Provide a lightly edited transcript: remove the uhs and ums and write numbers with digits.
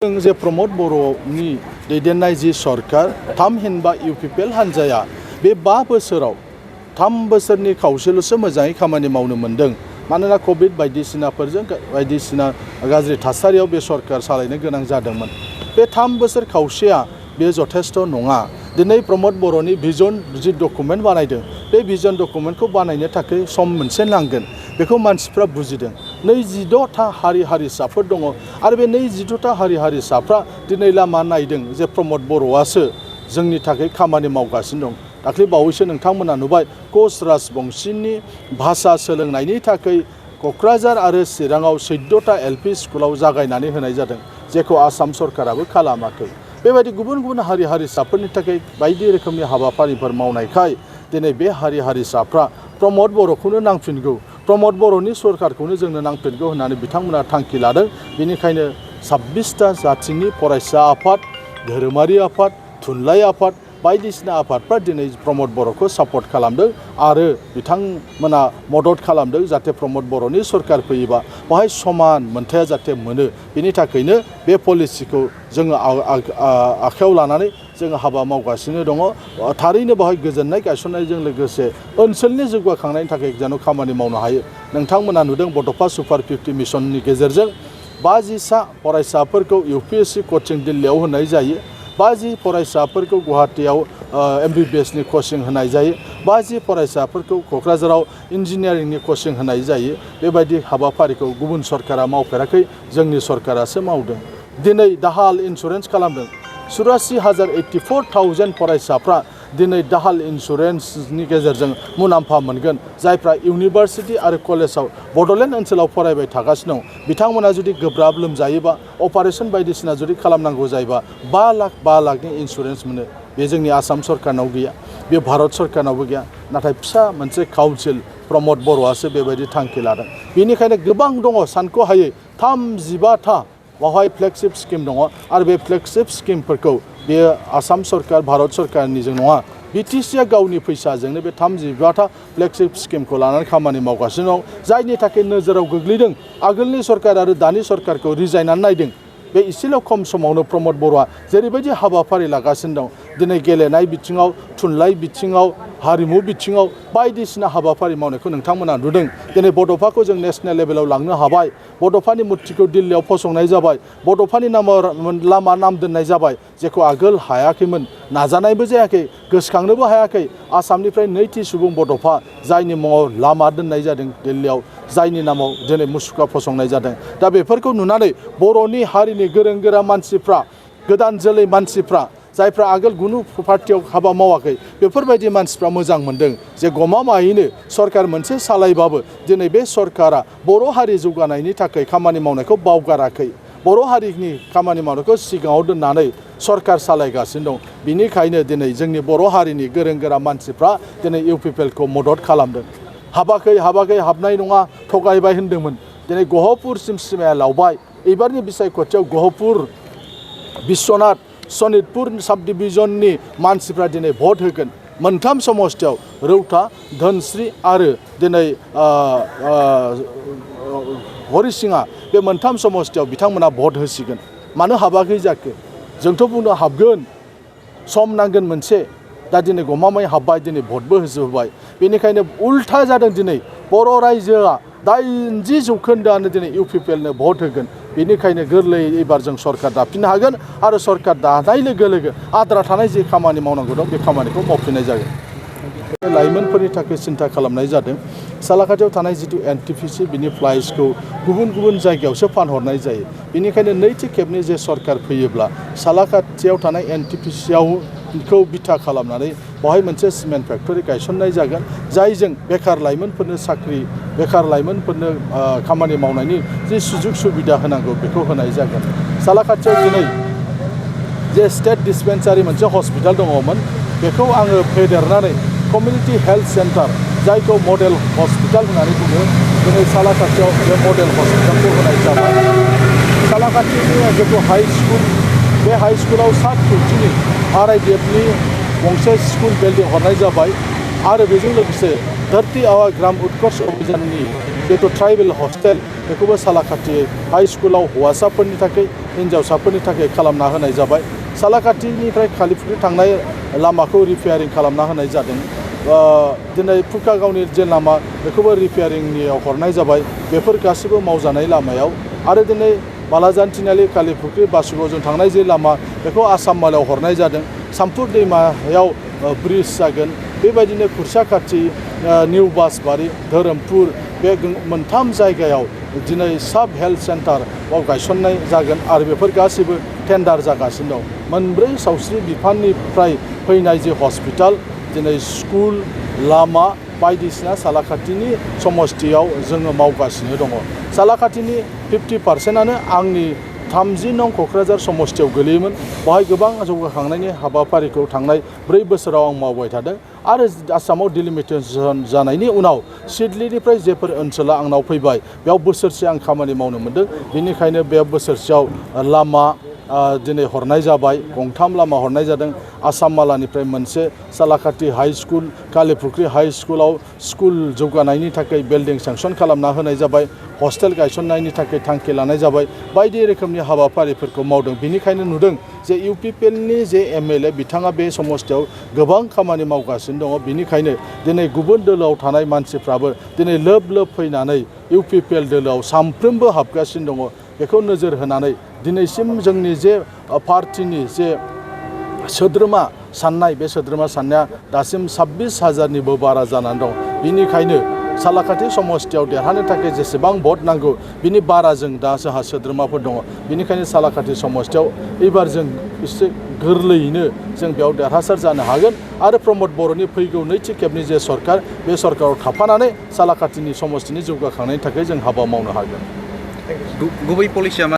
जे प्रमोद बर'नि दैदेननाय जि सरकार थामहिनबा इउपिपिएल हान्जाया बे 5 बोसोराव 3 बोसोरनि खावसेल'सो मोजाङै खामानि मावनो मोनदों। मानोना कोविड बायदिसिनाफोरजों बायदिसिना गाज्रि थासारियाव बे सरकार सालायनो गोनां जादोंमोन। बे 3 बोसोर खावसेया बे जथेस्थ' नङा। दिनै प्रमोद बर'नि भिजन जि डकुमेन्ट बानायदों बे भिजन डकुमेन्टखौ बानायनो थाखाय सम मोनसे नांगोन। बेखौ मानसिफ्रा बुजिदों। 26था हारि हारिसाफोर दङ आरो बे 26था हारि हारिसाफ्रा दिनै लामा नायदों जे प्रमोद बर'आसो जोंनि थाखाय खामानि मावगासिनो दं। दाख्लै बावैसो नोंथांमोना नुबाय कच राजबंशीनि भाषा सोलोंनायनि थाखाय क'क्राझार आरो चिराङाव 14था एलपि स्कुलाव जागायनानै होनाय जादों, जेखौ आसाम सरकाराबो खालामाखै। बेबायदि गुबुन गुबुन हारि हारिसाफोरनि थाखाय बायदि रोखोमनि हाबाफारिफोर मावनायखाय दिनै बे हारि हारिसाफ्रा प्रमोद बर'खौनो नांफिनगौ, प्रमोद बर'नि सरकारखौनो जोंनो नांफिनगौ होननानै बिथांमोना थांखि लादों। बेनिखायनो 26था जाथिनि फरायसा आफाद, धोरोमारि आफाद, थुनलाइ आफाद बायदिसिना आफादफ्रा दिनै प्रमोद बर'खौ सापर्ट खालामदों आरो बिथांमोना मदद खालामदों जाहाथे प्रमोद बर'नि सरकार फैयोबा बेवहाय समान मोनथाया जाहाथे मोनो। बेनि थाखायनो बे पलिसिखौ जोङो आखायाव लानानै जोङो हाबा मावगासिनो दङ। थारैनो बेवहाय गोजोननाय गायसननायजों लोगोसे ओनसोलनि जौगाखांनायनि थाखाय जेन' खामानि मावनो हायो। नोंथांमोना नुदों बड'फा सुपार 50 मिशननि गेजेरजों 50 फरायसाफोरखौ UPSC कचिं दिल्लीयाव होनाय जायो। 50 फरायसाफोरखौ गुवाहाटीयाव MBBSनि कचिं होनाय जायो। 50 फरायसाफोरखौ क'क्राझाराव इन्जिनियारिंनि कचिं होनाय जायो। बेबायदि हाबाफारिखौ गुबुन सरकारा मावफेराखै, जोंनि सरकारासो मावदों। दिनै दाहाल इन्सुरेन्स खालामदों। 84,084 फरायसाफ्रा दिनै दाहाल इन्सुरेन्सनि गेजेरजों मुलाम्फा मोनगोन। जायफ्रा इउनिभार्सिटि आरो कलेजाव बड'लेण्ड ओनसोलाव फरायबाय थागासिनो दं, बिथांमोना जुदि गोब्राब लोमजायोबा अपारेशन बायदिसिना जुदि खालामनांगौ जायोबा 5 लाखनि इन्सुरेन्स मोनो। बे जोंनि आसाम सरकारनाव गैया, बे भारत सरकारनावबो गैया। नाथाय फिसा मोनसे काउन्सिल प्रमोद बर'आसो बेबायदि थांखि लादों। बेनिखायनो गोबां दङ सानख'हायै 35था बावहाय फ्लेगशिप स्किम दङ आरो बे फ्लेगशिप स्किमफोरखौ बेयो आसाम सरकार भारत सरकारनिजों नङा, BTCआ गावनि फैसाजोंनो बे 35था फ्लेगशिप स्किमखौ लानानै खामानि मावगासिनो दं। जायनि थाखाय नोजोराव गोग्लैदों आगोलनि सरकार आरो दानि सरकारखौ रिजायनानै नायदों। बे एसेल' खम समावनो प्रमोद बर'आ जेरैबायदि हाबाफारि लागासिनो दं, दिनै गेलेनाय बिथिङाव, थुनलाइ बिथिङाव, हारिमु बिथिङाव बायदिसिना हाबाफारि मावनायखौ नोंथांमोना नुदों। दिनै बड'फाखौ जों नेशनेल लेभेलाव लांनो हाबाय, बड'फानि मुर्तिखौ दिल्लीयाव फसंनाय जाबाय, बड'फानि लामा नाम दोननाय जाबाय, जेखौ आगोल हायाखैमोन, नाजानायबो जायाखै, गोसोखांनोबो हायाखै। आसामनिफ्राय नैथि सुबुं बड'फा जायनि मुङाव लामा दोननाय जादों दिल्लीयाव, जायनि नामाव दिनै मुसुखा फसंनाय जादों। दा बेफोरखौ नुनानै बर'नि हारिनि गोरों गोरा मानसिफ्रा, गोदान जोलै मानसिफ्रा, जायफ्रा आगोल गुनु पार्टियाव हाबा मावाखै, बेफोरबायदि मानसिफ्रा मोजां मोनदों जे गमामायैनो सरकार मोनसे सालायबाबो दिनै बे सरकारा बर' हारि जौगानायनि थाखाय खामानि मावनायखौ बावगाराखै, बर' हारिनि खामानि मावनायखौ सिगाङाव दोननानै सरकार सालायगासिनो दं। बिनिखायनो दिनै जोंनि बर' हारिनि गोरों गोरा मानसिफ्रा दिनै UPPLखौ मदद खालामदों। हाबाखै हाबनाय नङा थगायबाय होन्दोंमोन। दिनै गहपुरसिम सिमाया लावबाय। एबारनि बिसायख'थियाव गहपुर, बिश्वनाथ, सनितपुर साब डिभिजननि मानसिफ्रा दिनै भट होगोन। मोनथाम समस्तियाव रौता, धोनस्री आरो दिनै हरिसिङा, बे मोनथाम समस्तियाव बिथांमोना भट होसिगोन। मानो हाबाखै जाखो? जोंथ' बुंनो हाबगोन, सम नांगोन मोनसे। दा दिनै गमामायै हाबबाय, दिनै भटबो होजोबबाय। बेनिखायनो उल्था जादों। दिनै बर' रायजोआ 80% दिनै UPPLनो भट होगोन। बेनिखायनो गोरलैयै एबार जों सरकार दाफिननो हागोन आरो सरकार दानाय लोगो लोगो आद्रा थानाय जे खामानि मावनांगौ दं बे खामानिखौ मावफिननाय जागोन। लाइमोनफोरनि थाखाय सिन्था खालामनाय जादों। सालाकाटियाव थानाय जिथु NTPC बिनि फ्लाइसखौ गुबुन गुबुन जायगायावसो फानहरनाय जायो। बेनिखायनो नैथि खेबनि जे सरकार फैयोब्ला सालाकाटियाव थानाय NTPCखौ बिथा खालामनानै बेवहाय मोनसे सिमेन्ट फेक्टरि गायसननाय जागोन, जायजों बेखार लाइमोनफोरनो साख्रि, बेखार लाइमोनफोरनो खामानि मावनायनि जे सुजुग सुबिदा होनांगौ बेखौ होनाय जागोन। सालाकाटियाव दिनै जे स्टेट डिस्पेन्सारि मोनसे हस्पिटाल दङमोन, बेखौ आङो फेदेरनानै कमिउनिटि हेल्थ सेन्टार, जायखौ मडेल हस्पिटाल होननानै बुङो, दिनै सालाकाटियाव बे मडेल हस्पिटालखौ होनाय जाबाय। सालाकाटिनि जिथु हाइ स्कुल, बे हाइ स्कुलाव 7 कोटिनि RIDFनि गंसे स्कुल बिल्डिं हरनाय जाबाय। आरो बेजों लोगोसे धरती आवा ग्राम उत्कर्ष अभियाननि जिहेतु ट्राइबेल हस्टेल बेखौबो सालाकाटि हाई स्कुलाव हौवासाफोरनि थाखाय हिन्जावसाफोरनि थाखाय खालामना होनाय जाबाय। सालाकाटिनिफ्राय कालिफुख्रि थांनाय लामाखौ रिपेयारिं खालामना होनाय जादों। दिनै फुकागावनि जे लामा बेखौबो रिपेयारिंनियाव हरनाय जाबाय। बेफोर गासैबो मावजानाय लामायाव आरो दिनै बालाजान तिनालि कालिफुख्रि बासुगावजों थांनाय जे लामा बेखौ आसाम मालायाव हरनाय जादों। सामफुर दैमायाव ब्रिज जागोन। बेबायदिनो खुरसाखाथि निउ बासबारि धोरोमपुर बे मोनथाम जायगायाव दिनै साब हेल्थ सेन्टाराव गायसननाय जागोन आरो बेफोर गासैबो टेन्डार जागासिनो दं। मोनब्रै सावस्रि बिफाननिफ्राय फैनाय जे हस्पिटाल दिनै स्कुल लामा बायदिसिना सालाकाटिनि समस्थियाव जोङो मावगासिनो दङ। सालाकाटिनि 50%आनो आंनि 30 नं क'क्राझार समस्थियाव गोलैयोमोन। बेवहाय गोबां जौगाखांनायनि हाबाफारिखौ थांनाय 4 बोसोराव आं मावबाय थादों आरो आसामाव डिलिमिटेसन जानायनि उनाव सिडलिनिफ्राय जेफोर ओनसोला आंनाव फैबाय बेयाव बोसोरसे आं खामानि मावनो मोनदों। बेनिखायनो बे बोसोरसेयाव लामा दिनै हरनाय जाबाय। गंथाम लामा हरनाय जादों। आसाम मालानिफ्राय मोनसे सालाकाटि हाई स्कुल कालिफुख्रि हाई स्कुलाव स्कुल जौगानायनि थाखाय बिल्डिं सेंसन खालामना होनाय जाबाय। हस्टेल गायसननायनि थाखाय थांखि लानाय जाबाय। बायदि रोखोमनि हाबाफारिफोरखौ मावदों। बेनिखायनो नुदों जे UPPLनि जे MLA बिथाङा बे समस्थियाव गोबां खामानि मावगासिनो दङ। बेनिखायनो दिनै गुबुन दोलोआव थानाय मानसिफ्राबो दिनै लोब लोब फैनानै UPPL दोलोआव सामफ्रोमबो हाबगासिनो दङ। बेखौ नोजोर होनानै दिनैसिम जोंनि जे पार्टिनि जे सोद्रोमा साननाय बे सोद्रोमा साननाया दासिम 26,000निबो बारा जानानै दं। बेनिखायनो सालाकाटि समस्थियाव देरहानो थाखाय जेसेबां भट नांगौ बिनि बारा जों दा जोंहा सोद्रोमाफोर दङ। बेनिखायनो सालाकाटि समस्थियाव एबार जों एसे गोरलैयैनो जों बेयाव देरहासार जानो हागोन आरो प्रमद बर'नि फैगौ नैथि खेबनि जे सरकार बे सरकाराव थाफानानै सालाकाटिनि समस्थिनि जौगाखांनायनि थाखाय जों हाबा मावनो हागोन। गुबै पलिसिया